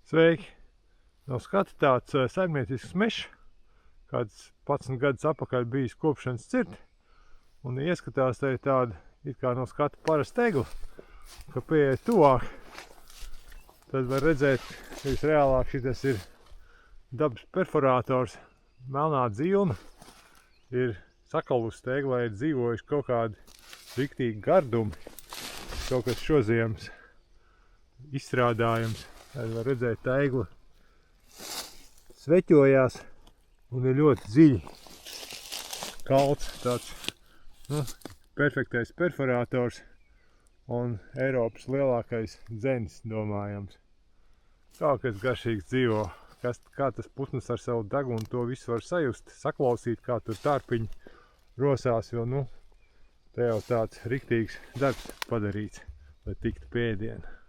Sveiki! No skata tāds saimniecisks mežs, kāds 11 gadus atpakaļ bijis kopšanas cirti, un ieskatās te tāda, it kā no skata parasta egla, ka pieiet tuvāk, tad var redzēt, ka visreālāk šitas ir dabas perforātors, melnā dzilna, ir sakalusta eglē, ir dzīvojuši kaut kādi riktīgi gardumi, kaut kas šoziemas izstrādājums. Tad var redzēt, tā egla sveķojās un ir ļoti dziļi kalts, tāds perfektais perforātors un Eiropas lielākais dzenis, domājams. Tā, kas garšīgs dzīvo, kā tas putns ar savu degunu to visu var sajust, saklausīt, kā tur tārpiņi rosās, jo te jau tāds riktīgs darbs padarīts, lai tiktu pie ēdiena.